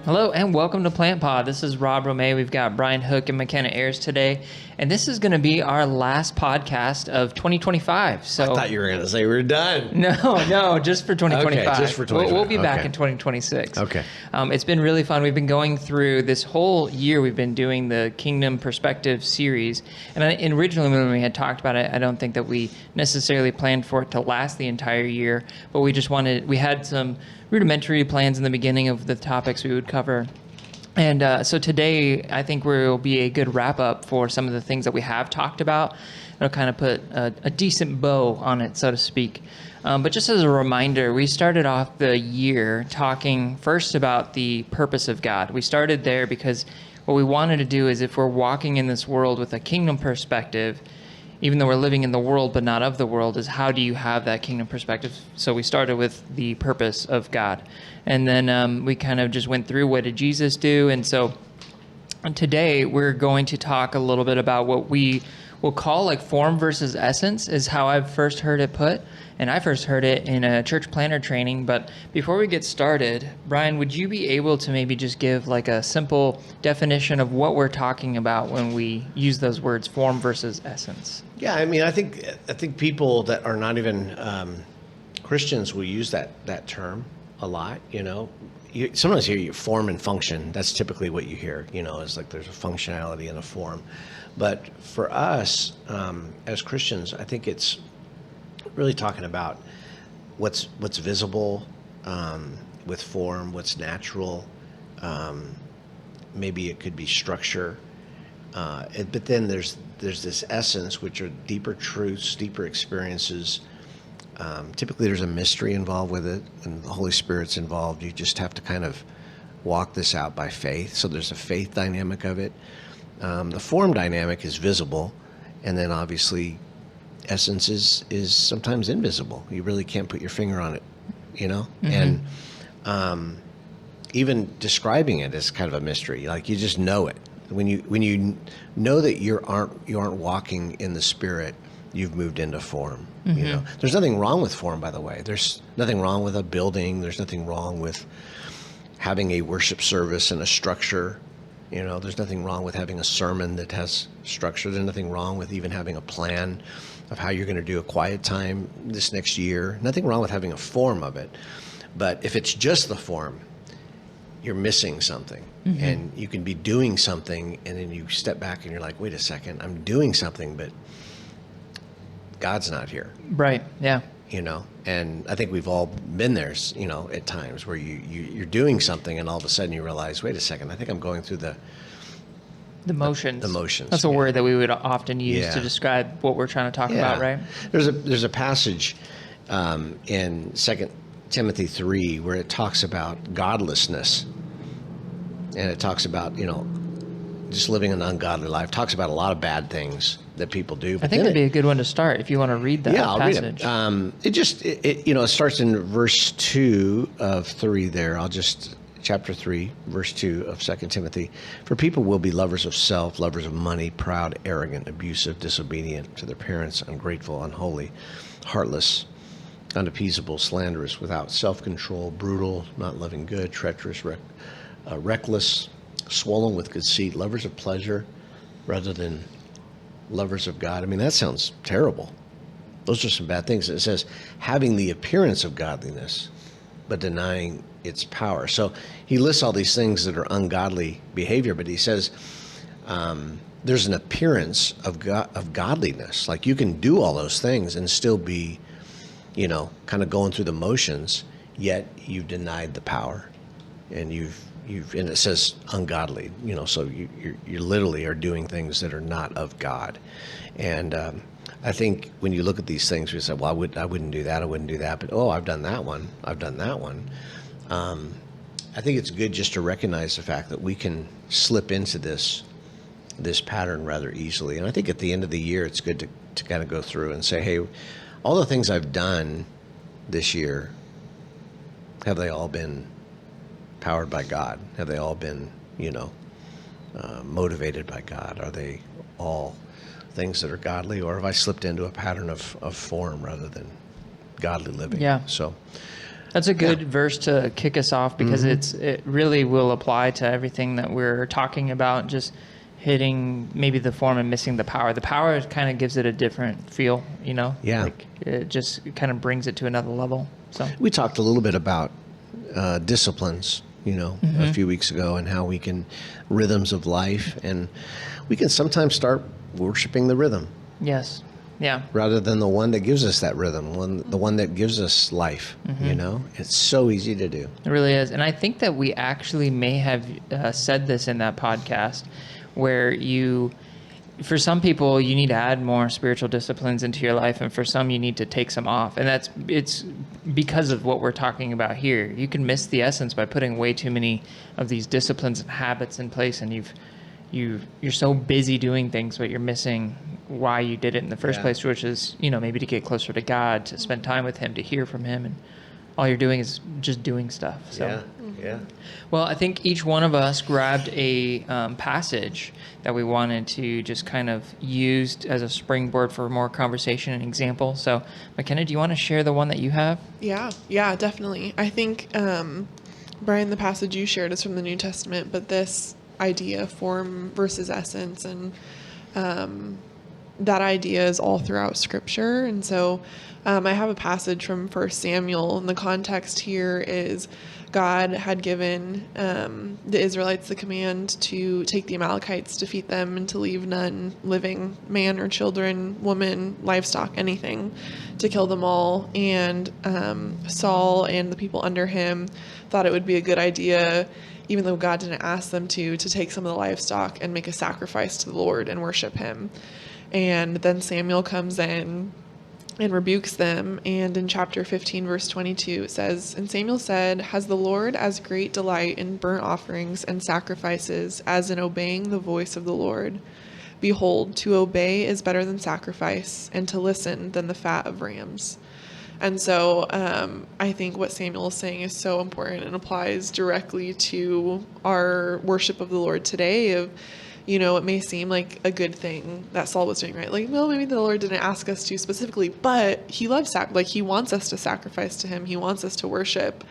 Hello and welcome to Plant Pod. This is Rob Romej. We've got Brian Hook and Makenna Ayres today, and this is going to be our last podcast of 2025. So I thought you were going to say we're done. No, just for 2025. Okay, just for 2025. We'll be back in 2026. Okay. It's been really fun. We've been going through this whole year. We've been doing the Kingdom Perspective series, and originally when we had talked about it, I don't think that we necessarily planned for it to last the entire year, but we had some rudimentary plans in the beginning of the topics we would cover. And so today, I think will be a good wrap up for some of the things that we have talked about. It'll kind of put a decent bow on it, so to speak. But just as a reminder, we started off the year talking first about the purpose of God. We started there because what we wanted to do is, if we're walking in this world with a kingdom perspective, even though we're living in the world but not of the world, is how do you have that kingdom perspective? So we started with the purpose of God. And then we kind of just went through, what did Jesus do? And so today we're going to talk a little bit about what we will call like form versus essence, is how I've first heard it put. And I first heard it in a church planner training. But before we get started, Brian, would you be able to maybe just give like a simple definition of what we're talking about when we use those words, form versus essence? Yeah, I mean, I think people that are not even Christians will use that term a lot. You know, you sometimes hear form and function. That's typically what you hear. You know, is like there's a functionality and a form. But for us as Christians, I think it's really talking about what's visible with form, what's natural. Maybe it could be structure, but then there's this essence, which are deeper truths, deeper experiences. Typically, there's a mystery involved with it, and the Holy Spirit's involved. You just have to kind of walk this out by faith. So there's a faith dynamic of it. The form dynamic is visible, and then obviously essence is sometimes invisible. You really can't put your finger on it, you know? Mm-hmm. And even describing it is kind of a mystery. Like, you just know it. When you know that you aren't walking in the Spirit, you've moved into form. Mm-hmm. You know, there's nothing wrong with form, by the way. There's nothing wrong with a building. There's nothing wrong with having a worship service and a structure. You know, there's nothing wrong with having a sermon that has structure. There's nothing wrong with even having a plan of how you're going to do a quiet time this next year. Nothing wrong with having a form of it. But if it's just the form, you're missing something. Mm-hmm. And you can be doing something, and then you step back and you're like, wait a second, I'm doing something, but God's not here. Right, yeah. You know, and I think we've all been there, you know, at times where you're doing something and all of a sudden you realize, wait a second, I think I'm going through the motions. The motions. That's a word that we would often use to describe what we're trying to talk about, right? There's a passage in 2 Timothy 3 where it talks about godlessness. And it talks about, you know, just living an ungodly life. It talks about a lot of bad things that people do. I think it'd be a good one to start if you want to read that passage. I'll read it. It starts in verse 2 of 3 there. Chapter 3, verse 2 of 2 Timothy. For people will be lovers of self, lovers of money, proud, arrogant, abusive, disobedient to their parents, ungrateful, unholy, heartless, unappeasable, slanderous, without self-control, brutal, not loving good, treacherous, reckless, swollen with conceit, lovers of pleasure rather than lovers of God. I mean, that sounds terrible. Those are some bad things. It says, having the appearance of godliness, but denying its power. So he lists all these things that are ungodly behavior, but he says there's an appearance of godliness. Like, you can do all those things and still be, you know, kind of going through the motions, yet you've denied the power, and and it says ungodly, you know, so you literally are doing things that are not of God. And I think when you look at these things, we say, well, I wouldn't do that, but I've done that one. I think it's good just to recognize the fact that we can slip into this pattern rather easily. And I think at the end of the year, it's good to kind of go through and say, hey, all the things I've done this year, have they all been powered by God? Have they all been, you know, motivated by God? Are they all things that are godly, or have I slipped into a pattern of form rather than godly living? Yeah. So That's a good verse to kick us off because it really will apply to everything that we're talking about, just hitting maybe the form and missing the power. The power kind of gives it a different feel, Yeah. like it just kind of brings it to another level. So We talked a little bit about disciplines, a few weeks ago, and how we can, rhythms of life, and we can sometimes start worshiping the rhythm yes. Yeah. rather than the one that gives us that rhythm, the one that gives us life. It's so easy to do. It really is. And I think that we actually may have said this in that podcast where for some people, you need to add more spiritual disciplines into your life. And for some, you need to take some off. And it's because of what we're talking about here. You can miss the essence by putting way too many of these disciplines and habits in place. And you're so busy doing things, but you're missing why you did it in the first place, which is, maybe to get closer to God, to spend time with him, to hear from him. And all you're doing is just doing stuff. So. Yeah. Well, I think each one of us grabbed a passage that we wanted to just kind of use as a springboard for more conversation and example. So, Makenna, do you want to share the one that you have? Yeah, definitely. I think, Brian, the passage you shared is from the New Testament, but this idea of form versus essence, and that idea is all throughout Scripture. And so I have a passage from 1 Samuel, and the context here is God had given the Israelites the command to take the Amalekites, defeat them, and to leave none living, man or children, woman, livestock, anything, to kill them all. And Saul and the people under him thought it would be a good idea, even though God didn't ask them to take some of the livestock and make a sacrifice to the Lord and worship him. And then Samuel comes in and rebukes them. And in chapter 15, verse 22, it says, "And Samuel said, Has the Lord as great delight in burnt offerings and sacrifices as in obeying the voice of the Lord? Behold, to obey is better than sacrifice, and to listen than the fat of rams." And so I think what Samuel is saying is so important and applies directly to our worship of the Lord today. It may seem like a good thing that Saul was doing, right? Like, well, maybe the Lord didn't ask us to specifically, but he loves he wants us to sacrifice to him. He wants us to worship.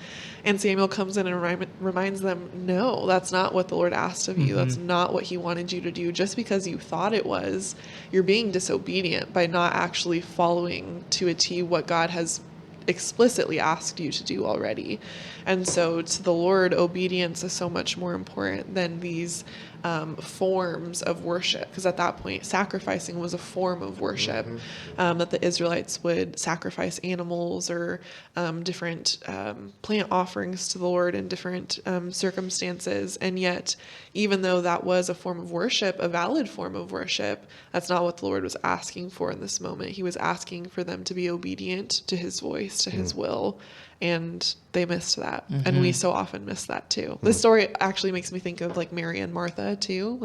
And Samuel comes in and reminds them, no, that's not what the Lord asked of you. That's not what he wanted you to do. Just because you thought it was, you're being disobedient by not actually following to a T what God has explicitly asked you to do already. And so to the Lord, obedience is so much more important than these forms of worship, because at that point sacrificing was a form of worship. That the Israelites would sacrifice animals or different plant offerings to the Lord in different circumstances. And yet, even though that was a form of worship, a valid form of worship, that's not what the Lord was asking for in this moment. He was asking for them to be obedient to his voice, to his will. And they missed that. And we so often miss that too. This story actually makes me think of Mary and Martha too.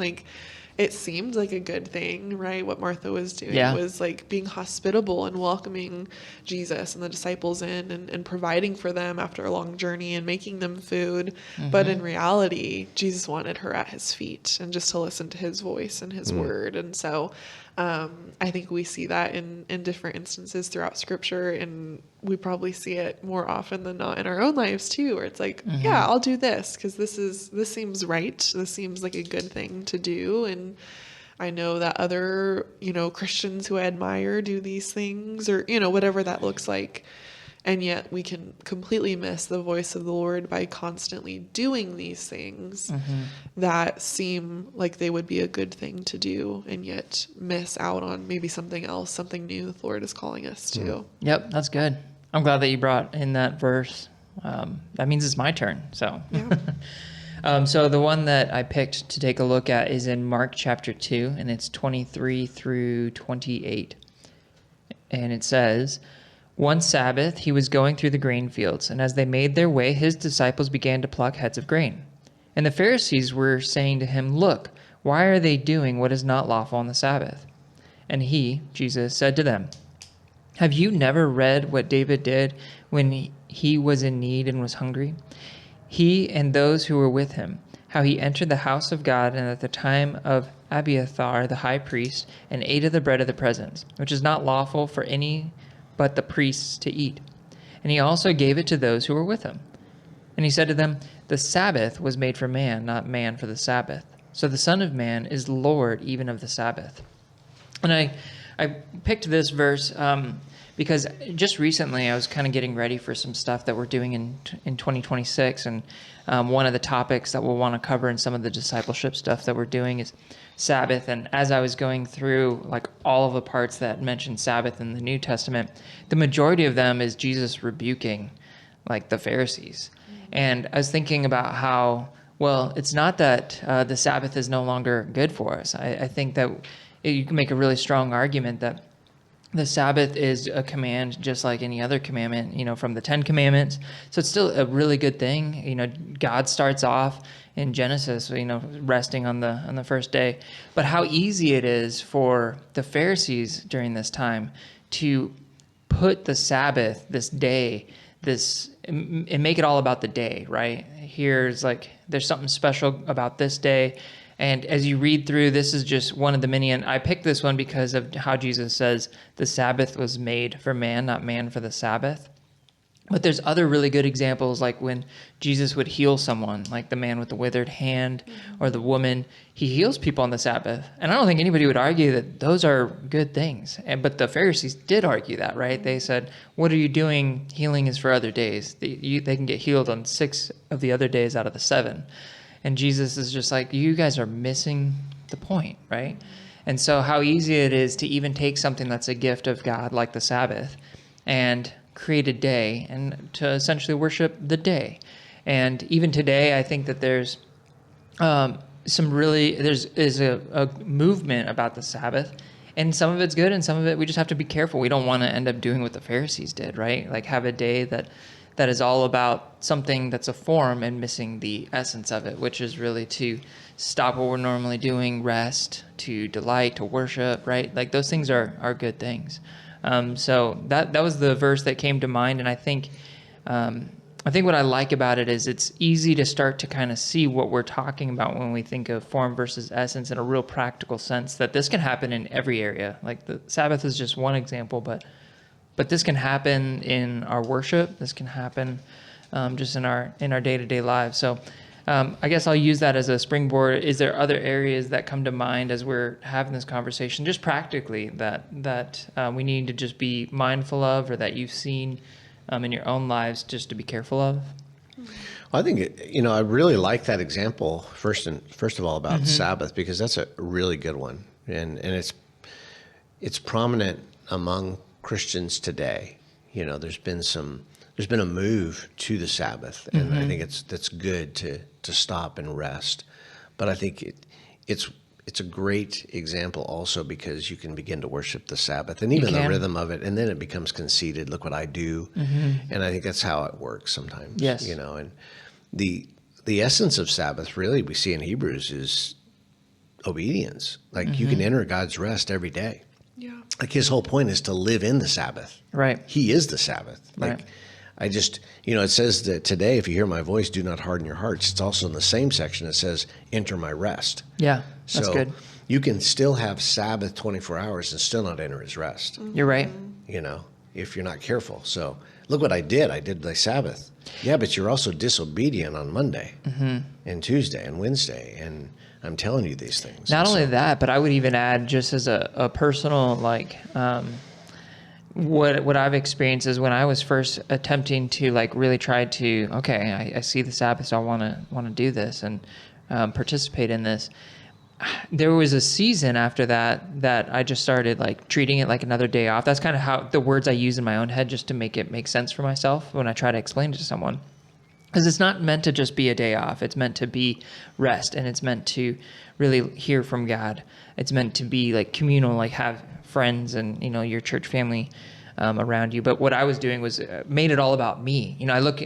It seemed like a good thing, right? What Martha was doing was being hospitable and welcoming Jesus and the disciples in, and providing for them after a long journey and making them food. But in reality, Jesus wanted her at his feet and just to listen to his voice and his word. And so I think we see that in different instances throughout Scripture, and we probably see it more often than not in our own lives too, where it's yeah, I'll do this because this seems right. This seems like a good thing to do. And I know that other, Christians who I admire do these things, or, whatever that looks like. And yet we can completely miss the voice of the Lord by constantly doing these things that seem like they would be a good thing to do, and yet miss out on maybe something else, something new the Lord is calling us to. Yep, that's good. I'm glad that you brought in that verse. That means it's my turn. So, so the one that I picked to take a look at is in Mark chapter 2, and it's 23 through 28. And it says, "One Sabbath, he was going through the grain fields, and as they made their way, his disciples began to pluck heads of grain. And the Pharisees were saying to him, 'Look, why are they doing what is not lawful on the Sabbath?' And he, Jesus, said to them, 'Have you never read what David did when he was in need and was hungry? He and those who were with him, how he entered the house of God and at the time of Abiathar the high priest, and ate of the bread of the presence, which is not lawful for any but the priests to eat. and he also gave it to those who were with him. And he said to them, the Sabbath was made for man, not man for the Sabbath. So the Son of Man is Lord even of the Sabbath. And I picked this verse because just recently I was kind of getting ready for some stuff that we're doing in 2026. And one of the topics that we'll want to cover in some of the discipleship stuff that we're doing is Sabbath. And as I was going through like all of the parts that mention Sabbath in the New Testament, the majority of them is Jesus rebuking like the Pharisees. And I was thinking about how, well, it's not that the Sabbath is no longer good for us. I think that you can make a really strong argument that the Sabbath is a command just like any other commandment, from the 10 Commandments. So it's still a really good thing. God starts off in Genesis, resting on the first day. But how easy it is for the Pharisees during this time to put the Sabbath, this day, and make it all about the day, right? Here's there's something special about this day. And as you read through, this is just one of the many, and I picked this one because of how Jesus says the Sabbath was made for man, not man for the Sabbath. But there's other really good examples, like when Jesus would heal someone, like the man with the withered hand or the woman. He heals people on the Sabbath. And I don't think anybody would argue that those are good things. But the Pharisees did argue that, right? They said, what are you doing? Healing is for other days. They can get healed on 6 of the other days out of the 7. And Jesus is just like, you guys are missing the point, right? And so how easy it is to even take something that's a gift of God, like the Sabbath, and create a day and to essentially worship the day. And even today, I think that there's a movement about the Sabbath, and some of it's good and some of it we just have to be careful. We don't want to end up doing what the Pharisees did, right? Like have a day that is all about something that's a form and missing the essence of it, which is really to stop what we're normally doing, rest, to delight, to worship, right? Like those things are good things. So that was the verse that came to mind, and I think what I like about it is it's easy to start to kind of see what we're talking about when we think of form versus essence in a real practical sense, that this can happen in every area. Like the Sabbath is just one example, but this can happen in our worship. This can happen just in our day-to-day lives. So I guess I'll use that as a springboard. Is there other areas that come to mind as we're having this conversation, just practically, that we need to just be mindful of, or that you've seen in your own lives just to be careful of? Well, I think I really like that example first of all about Sabbath, because that's a really good one, and it's prominent among Christians today. There's been a move to the Sabbath, and I think that's good to stop and rest. But I think it's a great example also because you can begin to worship the Sabbath and even the rhythm of it, and then it becomes conceited. Look what I do, and I think that's how it works sometimes. Yes, and the essence of Sabbath, really, we see in Hebrews, is obedience. Like you can enter God's rest every day. Yeah. Like his whole point is to live in the Sabbath. Right. He is the Sabbath. Like right. I just, it says that today, if you hear my voice, do not harden your hearts. It's also in the same section. It says, enter my rest. Yeah, that's so good. You can still have Sabbath 24 hours and still not enter his rest. You're right. If you're not careful. So look what I did. I did the Sabbath. Yeah, but you're also disobedient on Monday and Tuesday and Wednesday. And I'm telling you these things. Not only that, but I would even add, just as a personal, what I've experienced is when I was first attempting to really try to, I see the Sabbath, so I want to do this and participate in this. There was a season after that I just started treating it like another day off. That's kind of how the words I use in my own head, just to make it make sense for myself when I try to explain it to someone. Because it's not meant to just be a day off. It's meant to be rest, and it's meant to really hear from God. It's meant to be communal, have friends and your church family around you. But what I was doing was made it all about me.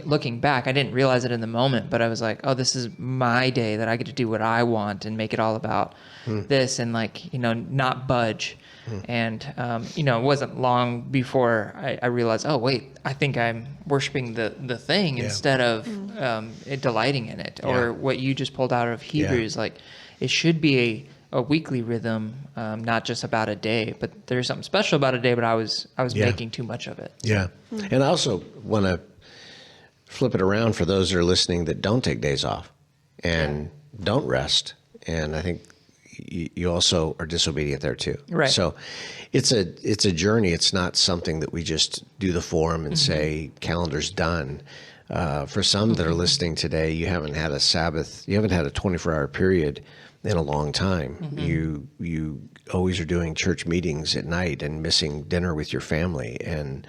Looking back, I didn't realize it in the moment, but I was like, oh, this is my day that I get to do what I want and make it all about this, and not budge. And it wasn't long before I realized, oh wait, I think I'm worshiping the thing instead of delighting in it. Or what you just pulled out of Hebrews, it should be a weekly rhythm, not just about a day. But there's something special about a day. But I was Yeah. making too much of it. Yeah. And I also want to flip it around for those that are listening that don't take days off and don't rest. And I think you also are disobedient there too. Right. So it's a journey. It's not something that we just do the form and say calendar's done. For some that are listening today, you haven't had a Sabbath, you haven't had a 24-hour period in a long time. You always are doing church meetings at night and missing dinner with your family. And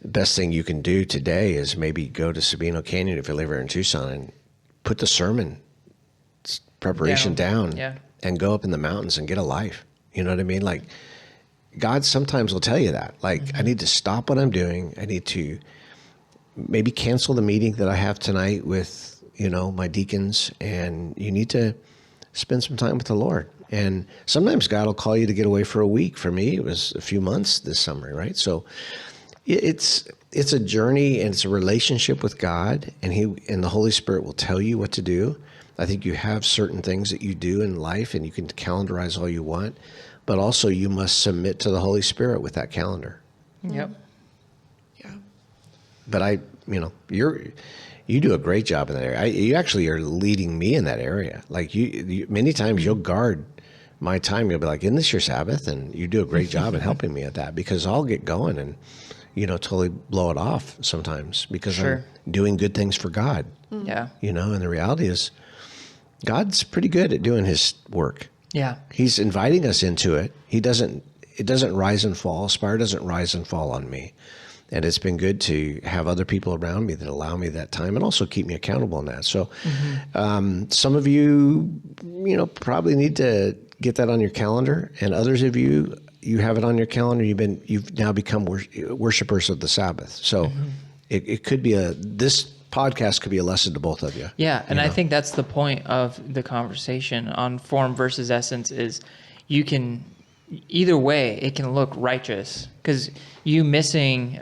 the best thing you can do today is maybe go to Sabino Canyon if you live here in Tucson and put the sermon preparation down Yeah. and go up in the mountains and get a life. You know what I mean? Like, God sometimes will tell you that. Like, I need to stop what I'm doing. I need to maybe cancel the meeting that I have tonight with, my deacons, and you need to spend some time with the Lord. And sometimes God will call you to get away for a week. For me, it was a few months this summer, right? So it's a journey, and it's a relationship with God, and the Holy Spirit will tell you what to do. I think you have certain things that you do in life, and you can calendarize all you want, but also you must submit to the Holy Spirit with that calendar. Yep. Yeah. But you do a great job in that area. You actually are leading me in that area. Like you many times you'll guard my time. You'll be like, "Isn't this your Sabbath?" And you do a great job in helping me at that, because I'll get going and totally blow it off sometimes because Sure. I'm doing good things for God. Yeah. And the reality is, God's pretty good at doing His work. Yeah. He's inviting us into it. It doesn't rise and fall. Spire doesn't rise and fall on me. And it's been good to have other people around me that allow me that time and also keep me accountable in that. So some of you, probably need to get that on your calendar. And others of you have it on your calendar. You've now become worshipers of the Sabbath. So it could be this podcast could be a lesson to both of you. Yeah, and I think that's the point of the conversation on form versus essence is you can, either way, it can look righteous because you missing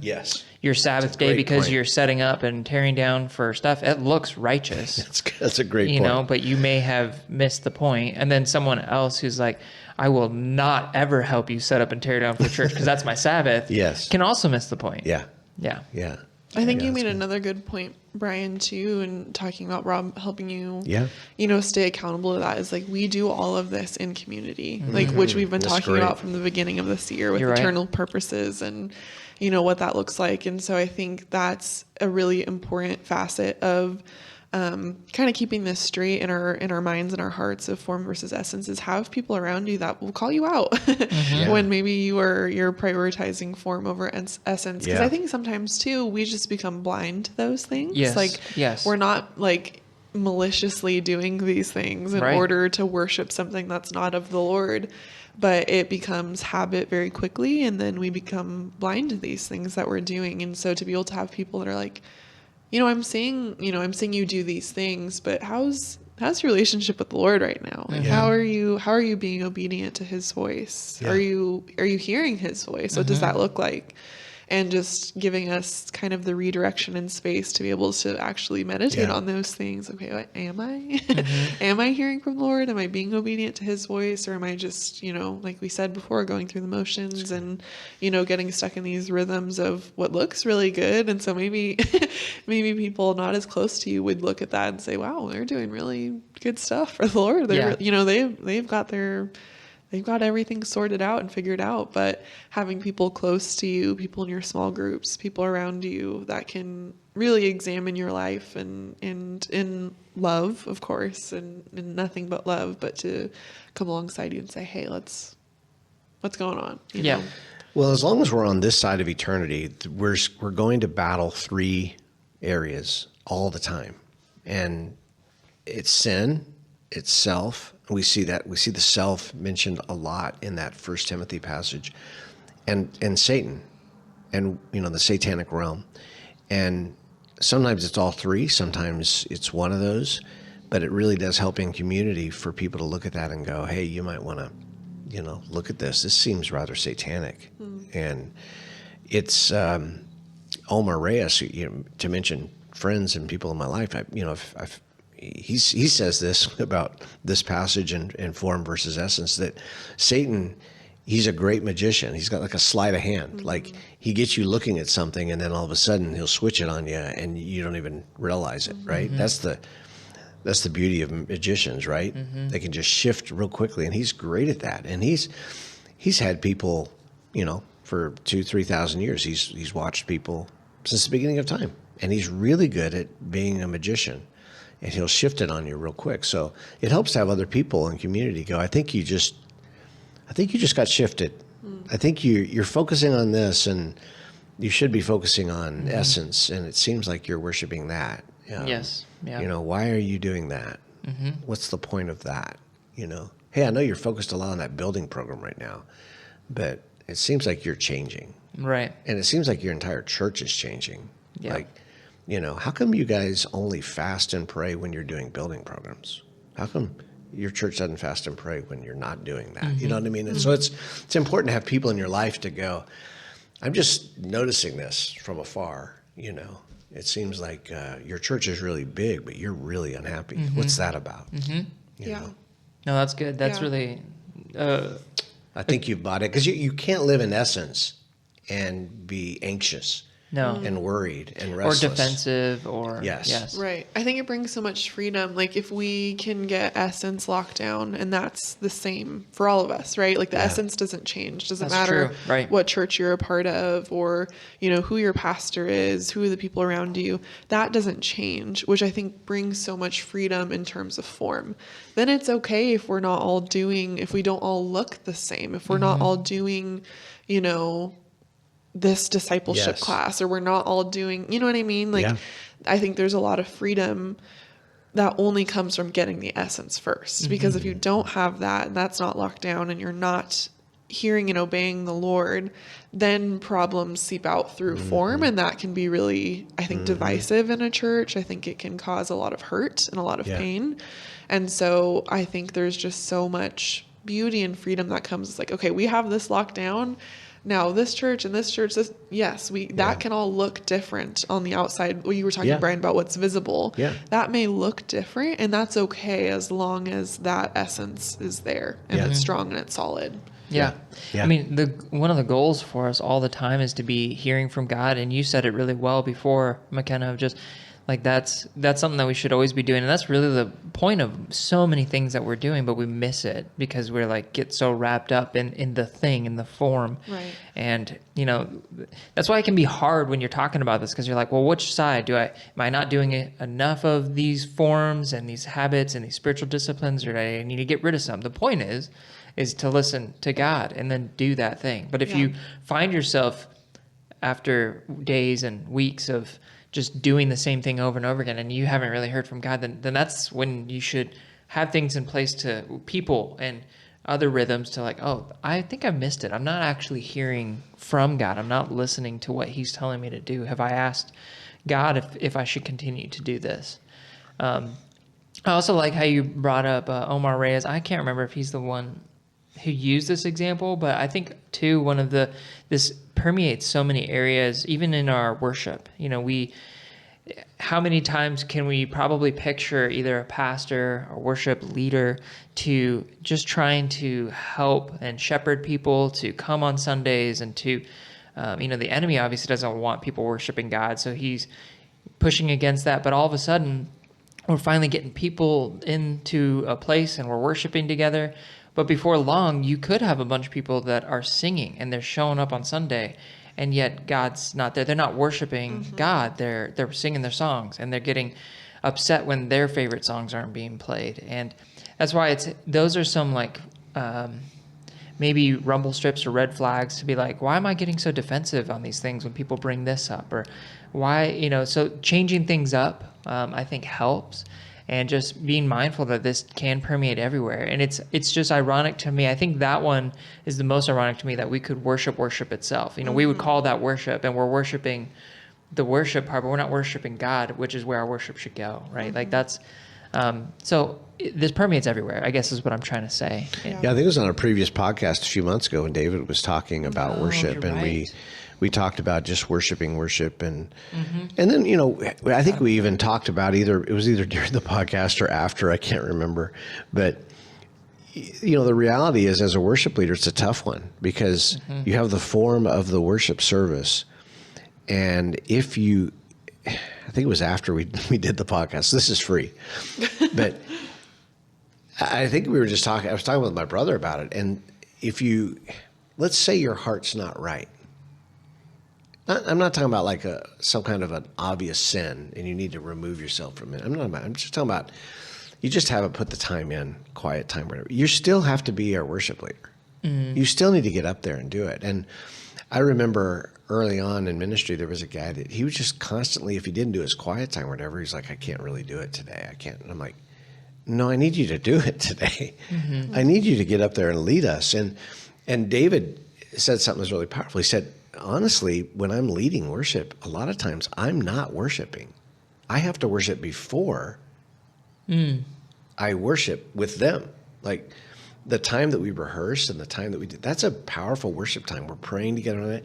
Yes. your Sabbath day great because point. you're setting up and tearing down for stuff, it looks righteous. That's a great point. But you may have missed the point. And then someone else who's like, I will not ever help you set up and tear down for church because that's my Sabbath. Yes. Can also miss the point. Yeah. Yeah. Yeah. I think you that's made good. another good point, Brian, too, and talking about Rob helping you, Yeah. stay accountable to that is like we do all of this in community, like which we've been That's talking great. about from the beginning of this year with You're right. eternal purposes and, what that looks like. And so I think that's a really important facet of kind of keeping this straight in our minds and our hearts of form versus essence is have people around you that will call you out when maybe you're prioritizing form over essence. Because Yeah. I think sometimes too we just become blind to those things. Yes. Like Yes. we're not like maliciously doing these things in Right. order to worship something that's not of the Lord. But it becomes habit very quickly, and then we become blind to these things that we're doing. And so to be able to have people that are like, I'm seeing you do these things, but how's your relationship with the Lord right now? Like, how are you being obedient to His voice? Yeah. Are you hearing His voice? What does that look like? And just giving us kind of the redirection and space to be able to actually meditate Yeah. on those things. Okay, what am I? Am I hearing from the Lord? Am I being obedient to His voice? Or am I just, like we said before, going through the motions and, getting stuck in these rhythms of what looks really good? And so maybe people not as close to you would look at that and say, wow, they're doing really good stuff for the Lord. They're, they've got everything sorted out and figured out, but having people close to you, people in your small groups, people around you that can really examine your life and in love, of course, and nothing but love, but to come alongside you and say, hey, what's going on? You know? Well, as long as we're on this side of eternity, we're going to battle three areas all the time. And it's sin, it's self. We see the self mentioned a lot in that 1 Timothy passage, and Satan, and the satanic realm. And sometimes it's all three, sometimes it's one of those, but it really does help in community for people to look at that and go, hey, you might want to look at this. This seems rather satanic. And it's Omar Reyes, to mention friends and people in my life. I've he says this about this passage in form versus essence, that Satan, he's a great magician. He's got like a sleight of hand. Like he gets you looking at something and then all of a sudden he'll switch it on you and you don't even realize it, right? That's the beauty of magicians, right? They can just shift real quickly, and he's great at that. And he's had people, for 2,000-3,000 years. He's watched people since the beginning of time, and he's really good at being a magician, and he'll shift it on you real quick. So it helps to have other people in community go, I think you just got shifted. I think you're focusing on this, and you should be focusing on essence, and it seems like you're worshiping that. Yes. Yeah. Why are you doing that? What's the point of that? Hey, I know you're focused a lot on that building program right now, but it seems like you're changing. Right. And it seems like your entire church is changing. Yeah. Like, how come you guys only fast and pray when you're doing building programs? How come your church doesn't fast and pray when you're not doing that? You know what I mean? And so it's important to have people in your life to go, I'm just noticing this from afar, It seems like your church is really big, but you're really unhappy. What's that about? Yeah. No, that's good. That's Yeah. really, I think you've bought it, because you can't live in essence and be anxious no. and worried and Or restless. defensive or. Yes. Right. I think it brings so much freedom. Like if we can get essence locked down, and that's the same for all of us, right? Like the essence doesn't change. Doesn't That's matter true. Right. what church you're a part of, or, who your pastor is, who are the people around you. That doesn't change, which I think brings so much freedom in terms of form. Then it's okay if we're not all if we don't all look the same, if we're not all doing, this discipleship Yes. class, or we're not all doing, you know what I mean? Like, Yeah. I think there's a lot of freedom that only comes from getting the essence first, because if you don't have that, and that's not locked down, and you're not hearing and obeying the Lord, then problems seep out through form, and that can be really, I think, divisive in a church. I think it can cause a lot of hurt and a lot of pain. And so I think there's just so much beauty and freedom that comes. It's like, okay, we have this locked down. Now this church and this church, that can all look different on the outside. Well, you were talking, Brian, about what's visible. Yeah. That may look different, and that's okay as long as that essence is there and it's strong and it's solid. Yeah. Yeah. I mean, one of the goals for us all the time is to be hearing from God. And you said it really well before, Makenna, of just like that's something that we should always be doing. And that's really the point of so many things that we're doing, but we miss it because we're like get so wrapped up in the thing, in the form. Right. And, that's why it can be hard when you're talking about this, because you're like, well, which side am I not doing enough of these forms and these habits and these spiritual disciplines, or do I need to get rid of some? The point is to listen to God and then do that thing. But if you find yourself after days and weeks of just doing the same thing over and over again, and you haven't really heard from God, then that's when you should have things in place to people and other rhythms to like, oh, I think I missed it. I'm not actually hearing from God. I'm not listening to what he's telling me to do. Have I asked God if I should continue to do this? I also like how you brought up Omar Reyes. I can't remember if he's the one who used this example, but I think too, this permeates so many areas, even in our worship. How many times can we probably picture either a pastor or worship leader to just trying to help and shepherd people to come on Sundays and to, the enemy obviously doesn't want people worshiping God, so he's pushing against that. But all of a sudden, we're finally getting people into a place and we're worshiping together. But before long, you could have a bunch of people that are singing and they're showing up on Sunday, and yet God's not there. They're not worshiping God. They're singing their songs, and they're getting upset when their favorite songs aren't being played. And that's why those are some like maybe rumble strips or red flags to be like, why am I getting so defensive on these things when people bring this up? Or why, so changing things up, I think helps. And just being mindful that this can permeate everywhere. And it's just ironic to me. I think that one is the most ironic to me, that we could worship itself. We would call that worship, and we're worshiping the worship part, but we're not worshiping God, which is where our worship should go, right? Like that's So this permeates everywhere, I guess is what I'm trying to say. Yeah, I think it was on a previous podcast a few months ago when David was talking about worship, you're and right. we talked about just worshiping worship, and then I think we even talked about either during the podcast or after, I can't remember, but the reality is, as a worship leader, it's a tough one because you have the form of the worship service, and I think it was after we did the podcast. This is free, but I think I was talking with my brother about it. And let's say your heart's not right. I'm not talking about like some kind of an obvious sin and you need to remove yourself from it. I'm just talking about you just haven't put the time in, quiet time, whatever. You still have to be our worship leader. You still need to get up there and do it. And I remember early on in ministry, there was a guy that he was just constantly, if he didn't do his quiet time or whatever, he's like, I can't really do it today. I can't. And I'm like, no, I need you to do it today. I need you to get up there and lead us. And David said something that was really powerful. He said, honestly, when I'm leading worship, a lot of times I'm not worshiping. I have to worship before I worship with them. Like the time that we rehearse and the time that we do, that's a powerful worship time. We're praying together on it.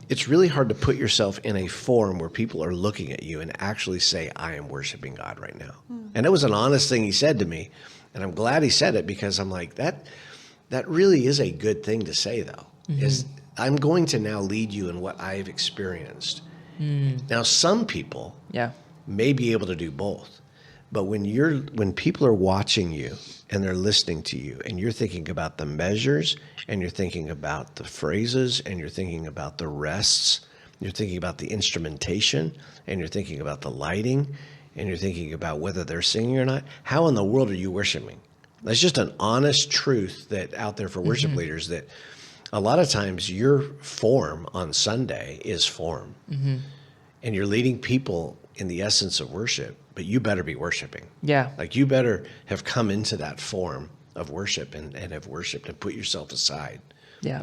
It's really hard to put yourself in a form where people are looking at you and actually say, I am worshiping God right now. And it was an honest thing he said to me. And I'm glad he said it because I'm like, that really is a good thing to say, though, is I'm going to now lead you in what I've experienced. Now, some people may be able to do both. But when people are watching you and they're listening to you and you're thinking about the measures and you're thinking about the phrases and you're thinking about the rests, you're thinking about the instrumentation and you're thinking about the lighting and you're thinking about whether they're singing or not, how in the world are you worshiping? That's just an honest truth that out there for worship leaders, that a lot of times your form on Sunday is form. And you're leading people in the essence of worship, but you better be worshiping. Yeah. Like you better have come into that form of worship and have worshiped and put yourself aside. Yeah.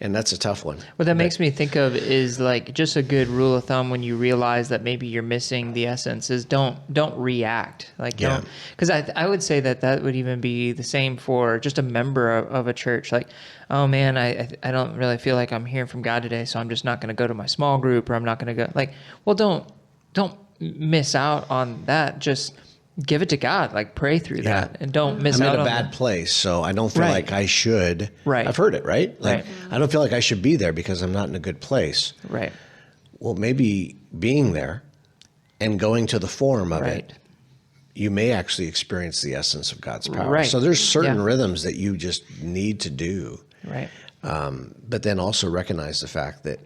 And that's a tough one. What that makes me think of is like just a good rule of thumb when you realize that maybe you're missing the essence is don't react. Like don't, because I would say that would even be the same for just a member of a church. Like, oh man, I don't really feel like I'm hearing from God today, so I'm just not going to go to my small group, or I'm not going to go. Like, well, don't miss out on that. Just give it to God, like pray through that, and don't miss out on I'm in a bad place, so I don't feel Right. like I should. Right. I've heard it, right? Like, Right. I don't feel like I should be there because I'm not in a good place. Right. Well, maybe being there and going to the form of Right. it, you may actually experience the essence of God's power. Right. So there's certain Yeah. rhythms that you just need to do. Right. But then also recognize the fact that,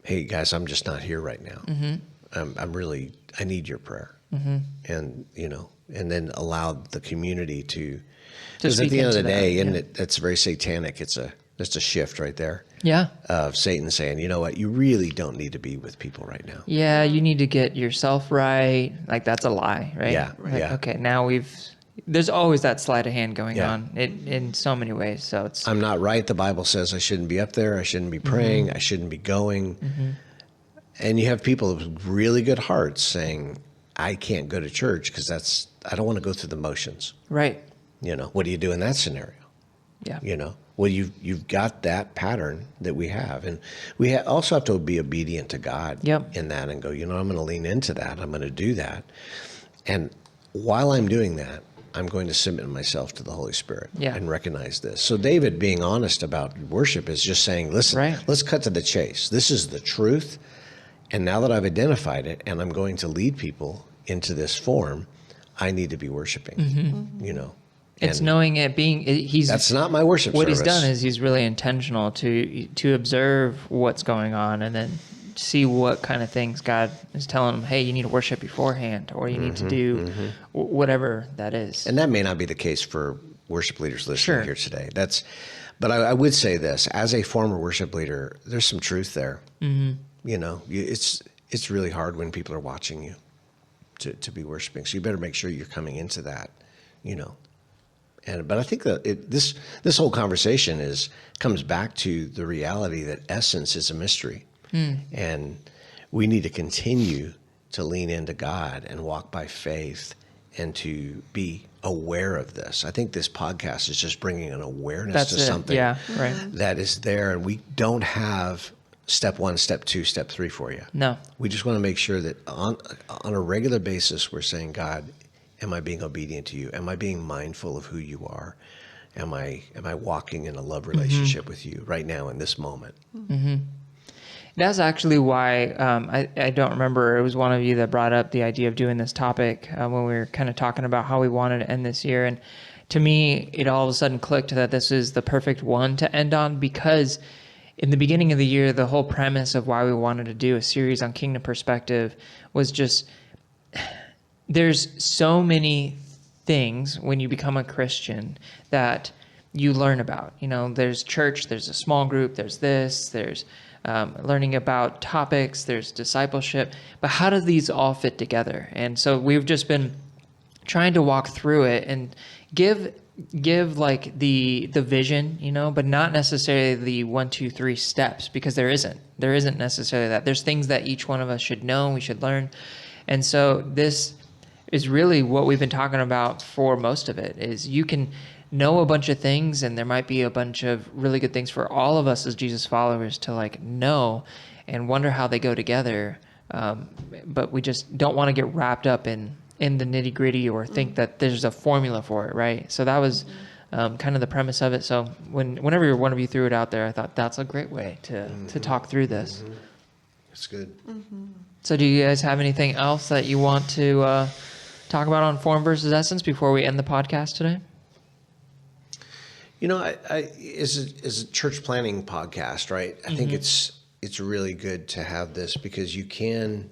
hey guys, I'm just not here right now. I need your prayer. And, and then allow the community to, because at speak the end of the into that, day, and yeah. that's very satanic. It's a shift right there Yeah. of Satan saying, you know what, you really don't need to be with people right now. Yeah, you need to get yourself right. Like that's a lie, right? Yeah, Like, yeah. Okay, now there's always that sleight of hand going Yeah. on in so many ways. So it's I'm not right. The Bible says I shouldn't be up there. I shouldn't be praying. I shouldn't be going. And you have people with really good hearts saying, I can't go to church because I don't want to go through the motions. right. What do you do in that scenario? Yeah. Well, you've got that pattern that we have, and we also have to be obedient to God Yep. in that and go, I'm going to lean into that. I'm going to do that. And while I'm doing that, I'm going to submit myself to the Holy Spirit and recognize this. So David being honest about worship is just saying, listen, let's cut to the chase. This is the truth. And now that I've identified it and I'm going to lead people into this form, I need to be worshiping, It's And knowing it being that's not my worship what service. he's done is he's really intentional to observe what's going on and then see what kind of things God is telling him. Hey, you need to worship beforehand, or you need to do whatever that is. And that may not be the case for worship leaders listening here today. But I would say this, as a former worship leader, there's some truth there. It's really hard when people are watching you to be worshiping. So you better make sure you're coming into that, But I think that this whole conversation comes back to the reality that essence is a mystery. And we need to continue to lean into God and walk by faith and to be aware of this. I think this podcast is just bringing an awareness That's to it. something Yeah, right. that is there, and we don't have step 1, step 2, step 3 for you. No. We just want to make sure that on a regular basis, we're saying, God, am I being obedient to you? Am I being mindful of who you are? Am I walking in a love relationship with you right now in this moment? That's actually why I don't remember. It was one of you that brought up the idea of doing this topic when we were kind of talking about how we wanted to end this year. And to me, it all of a sudden clicked that this is the perfect one to end on, because in the beginning of the year, the whole premise of why we wanted to do a series on kingdom perspective was just there's so many things when you become a Christian that you learn about. You know, there's church, there's a small group, there's there's learning about topics, there's discipleship, but how do these all fit together? And so we've just been trying to walk through it and give like the vision, you know, but not necessarily the 1, 2, 3 steps, because there isn't necessarily that. There's things that each one of us should know, we should learn. And so this is really what we've been talking about for most of it, is you can know a bunch of things, and there might be a bunch of really good things for all of us as Jesus followers to like know and wonder how they go together. But we just don't want to get wrapped up in the nitty gritty or think that there's a formula for it, right? So that was kind of the premise of it. So whenever one of you threw it out there, I thought that's a great way to talk through this. It's good. So do you guys have anything else that you want to talk about on form versus essence before we end the podcast today? You know, I is a church planning podcast, right? I think it's really good to have this, because you can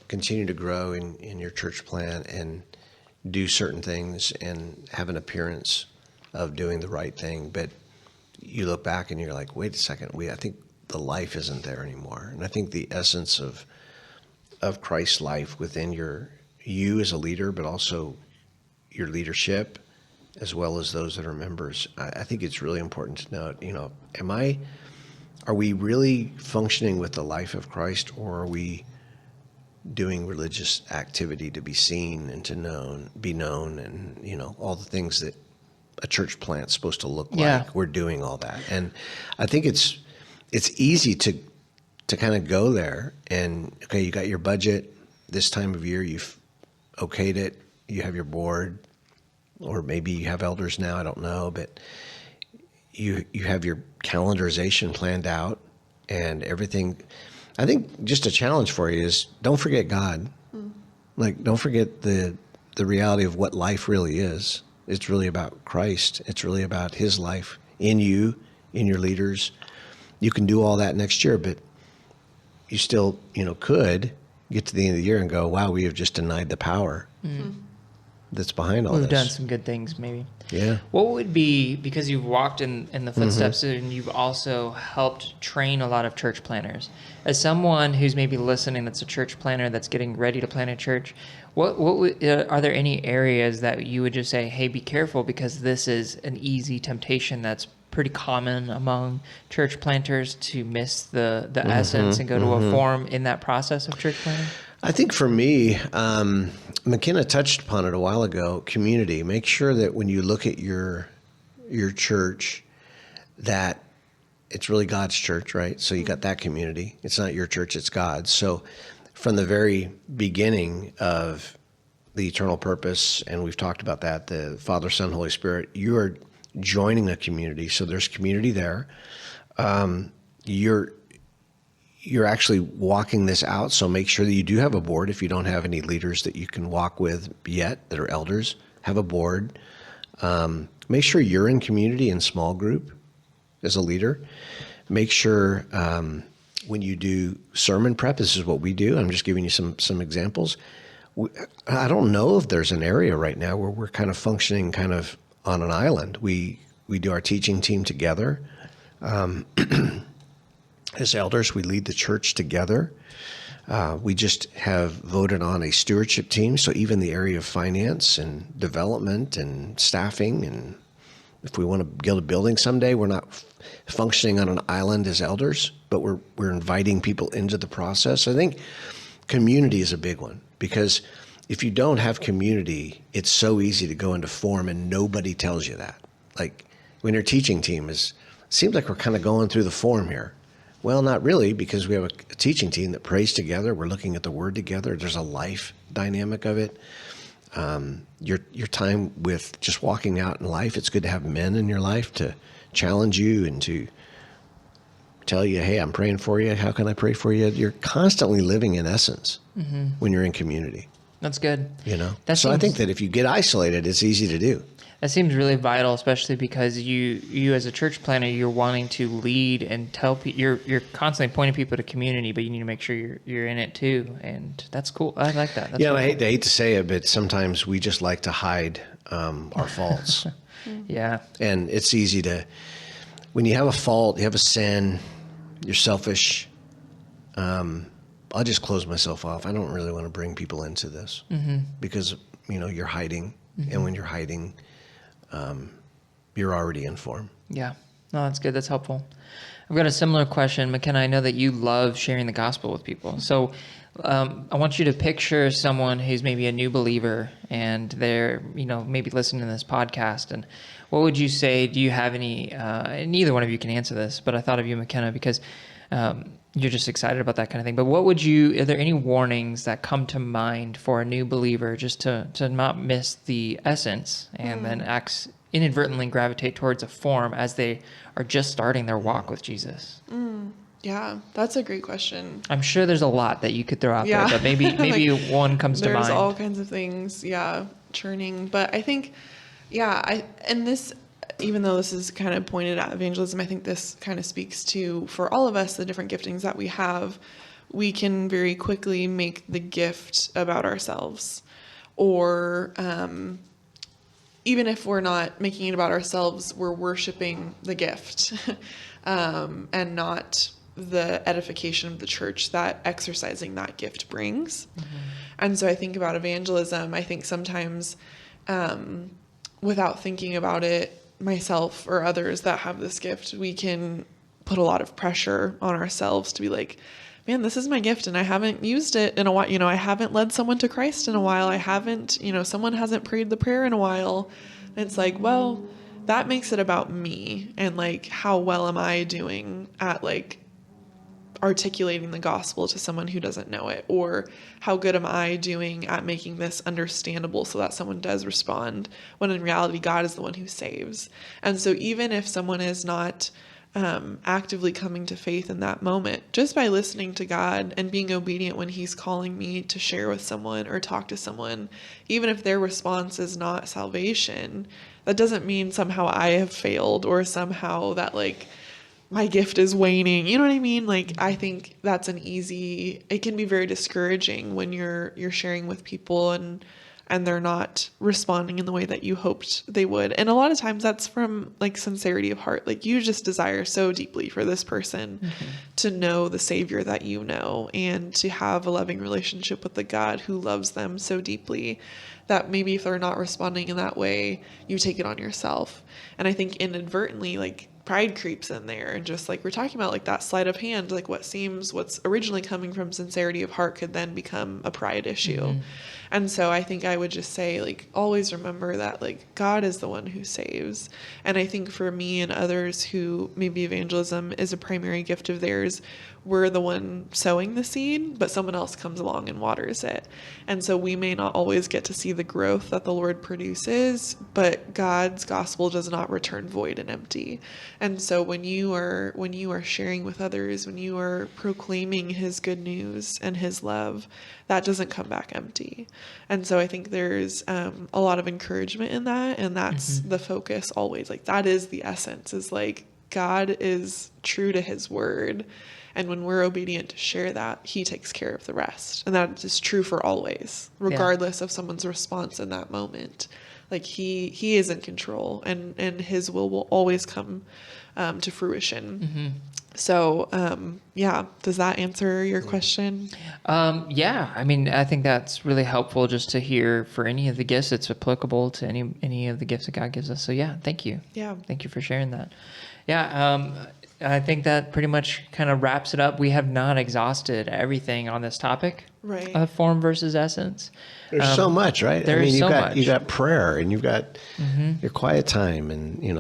continue to grow in your church plan and do certain things and have an appearance of doing the right thing, but you look back and you're like, wait a second, I think the life isn't there anymore. And I think the essence of Christ's life within you as a leader, but also your leadership, as well as those that are members. I think it's really important to note, you know, are we really functioning with the life of Christ, or are we doing religious activity to be seen and to be known, and, you know, all the things that a church plant's supposed to look like? We're doing all that. And I think it's easy to kind of go there and, okay, you got your budget this time of year, you've okayed it, you have your board, or maybe you have elders now, I don't know, but you have your calendarization planned out and everything. I think just a challenge for you is don't forget God. Like, don't forget the reality of what life really is. It's really about Christ. It's really about his life in you, in your leaders. You can do all that next year, but you still, you know, could get to the end of the year and go, wow, we have just denied the power that's behind all this. We've done some good things, maybe. Yeah. What would be, because you've walked in the footsteps and you've also helped train a lot of church planners, as someone who's maybe listening that's a church planner that's getting ready to plant a church, are there any areas that you would just say, hey, be careful, because this is an easy temptation that's pretty common among church planters, to miss the essence and go to a form in that process of church planning? I think for me, Makenna touched upon it a while ago, community. Make sure that when you look at your church, that it's really God's church, right? So you got that community. It's not your church, it's God's. So from the very beginning of the eternal purpose, and we've talked about that, the Father, Son, Holy Spirit, you are joining a community. So there's community there. You're actually walking this out. So make sure that you do have a board. If you don't have any leaders that you can walk with yet that are elders, have a board. Make sure you're in community and small group as a leader. Make sure when you do sermon prep, this is what we do. I'm just giving you some examples. I don't know if there's an area right now where we're kind of functioning kind of on an island. We do our teaching team together. As elders, we lead the church together. We just have voted on a stewardship team. So even the area of finance and development and staffing, and if we want to build a building someday, we're not functioning on an island as elders, but we're inviting people into the process. I think community is a big one, because if you don't have community, it's so easy to go into form and nobody tells you that. Like when your teaching team it seems like we're kind of going through the form here. Well, not really, because we have a teaching team that prays together. We're looking at the word together. There's a life dynamic of it. Your time with just walking out in life, it's good to have men in your life to challenge you and to tell you, hey, I'm praying for you. How can I pray for you? You're constantly living in essence when you're in community. That's good. So I think that if you get isolated, it's easy to do. That seems really vital, especially because you as a church planner, you're wanting to lead and tell people. You're constantly pointing people to community, but you need to make sure you're in it too, and that's cool. I like that. That's I hate to say it, but sometimes we just like to hide our faults. Yeah, and it's easy to, when you have a fault, you have a sin, you're selfish. I'll just close myself off. I don't really want to bring people into this because you're hiding, and when you're hiding, you're already in form. Yeah. No, that's good. That's helpful. I've got a similar question. Makenna, I know that you love sharing the gospel with people. So I want you to picture someone who's maybe a new believer and they're, maybe listening to this podcast. And what would you say? Do you have any, and neither one of you can answer this, but I thought of you, Makenna, because you're just excited about that kind of thing. But are there any warnings that come to mind for a new believer just to not miss the essence and then inadvertently gravitate towards a form as they are just starting their walk with Jesus? Yeah, that's a great question. I'm sure there's a lot that you could throw out there, but maybe one comes to mind. There's all kinds of things, churning. But I think, even though this is kind of pointed at evangelism, I think this kind of speaks to, for all of us, the different giftings that we have. We can very quickly make the gift about ourselves, or even if we're not making it about ourselves, we're worshiping the gift and not the edification of the church that exercising that gift brings. And so I think about evangelism, I think sometimes without thinking about it, myself or others that have this gift, we can put a lot of pressure on ourselves to be like, man, this is my gift and I haven't used it in a while. I haven't led someone to Christ in a while. I haven't, someone hasn't prayed the prayer in a while. And it's like, well, that makes it about me and like, how well am I doing at like articulating the gospel to someone who doesn't know it, or how good am I doing at making this understandable so that someone does respond, when in reality God is the one who saves. And so even if someone is not actively coming to faith in that moment, just by listening to God and being obedient when he's calling me to share with someone or talk to someone, even if their response is not salvation, that doesn't mean somehow I have failed or somehow that like my gift is waning. You know what I mean? Like, I think that's it can be very discouraging when you're sharing with people and they're not responding in the way that you hoped they would. And a lot of times that's from like sincerity of heart. Like you just desire so deeply for this person to know the Savior that you know and to have a loving relationship with the God who loves them so deeply that maybe if they're not responding in that way, you take it on yourself. And I think inadvertently, like, pride creeps in there, and just like we're talking about, like that sleight of hand, like what's originally coming from sincerity of heart could then become a pride issue. And so I think I would just say, like, always remember that like God is the one who saves. And I think for me and others who maybe evangelism is a primary gift of theirs, we're the one sowing the seed, but someone else comes along and waters it. And so we may not always get to see the growth that the Lord produces, but God's gospel does not return void and empty. And so when you are sharing with others, when you are proclaiming his good news and his love, that doesn't come back empty. And so I think there's a lot of encouragement in that. And that's the focus always. Like, that is the essence, is like, God is true to his word. And when we're obedient to share that, he takes care of the rest. And that is true for always, regardless of someone's response in that moment. Like, he is in control, and his will always come to fruition. So, does that answer your question? Yeah, I mean, I think that's really helpful just to hear for any of the gifts. It's applicable to any of the gifts that God gives us. So yeah, thank you. Yeah. Thank you for sharing that. Yeah. I think that pretty much kind of wraps it up. We have not exhausted everything on this topic Right. of form versus essence. There's so much, right? there is you've so got much. you got prayer, and you've got your quiet time, and you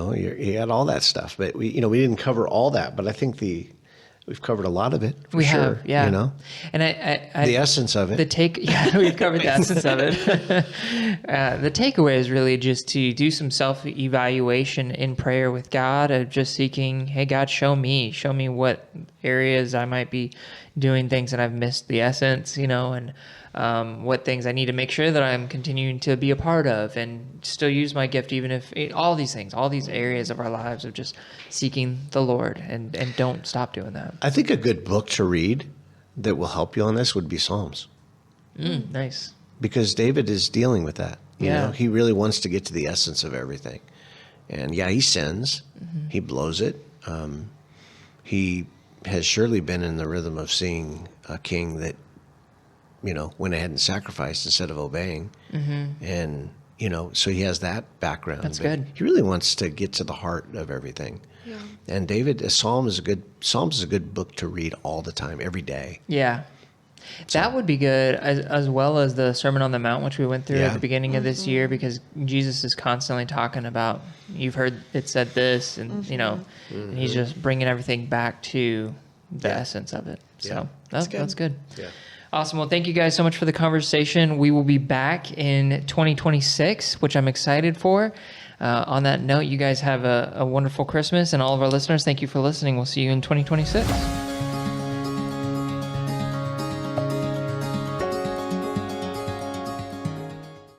got all that stuff. But we didn't cover all that. But I think we've covered a lot of it. For We sure, have, yeah. And the essence of it. We've covered the essence of it. The takeaway is really just to do some self-evaluation in prayer with God, of just seeking, hey, God, show me what areas I might be doing things that I've missed the essence, and what things I need to make sure that I'm continuing to be a part of and still use my gift, even if all these areas of our lives of just seeking the Lord, and don't stop doing that. I think a good book to read that will help you on this would be Psalms, Nice. because David is dealing with that. Yeah. He really wants to get to the essence of everything, and he sins, he blows it. He has surely been in the rhythm of seeing a king that went ahead and sacrificed instead of obeying, and so he has that background. That's but good. He really wants to get to the heart of everything. Yeah. And Psalms is a good book to read all the time, every day. Yeah. That would be good, as well as the Sermon on the Mount, which we went through at Yeah. the beginning of this year, because Jesus is constantly talking about, you've heard it said this, and and he's just bringing everything back to the essence of it. So Yeah. that's good. Yeah. Awesome. Well, thank you guys so much for the conversation. We will be back in 2026, which I'm excited for. On that note, you guys have a wonderful Christmas, and all of our listeners, thank you for listening. We'll see you in 2026.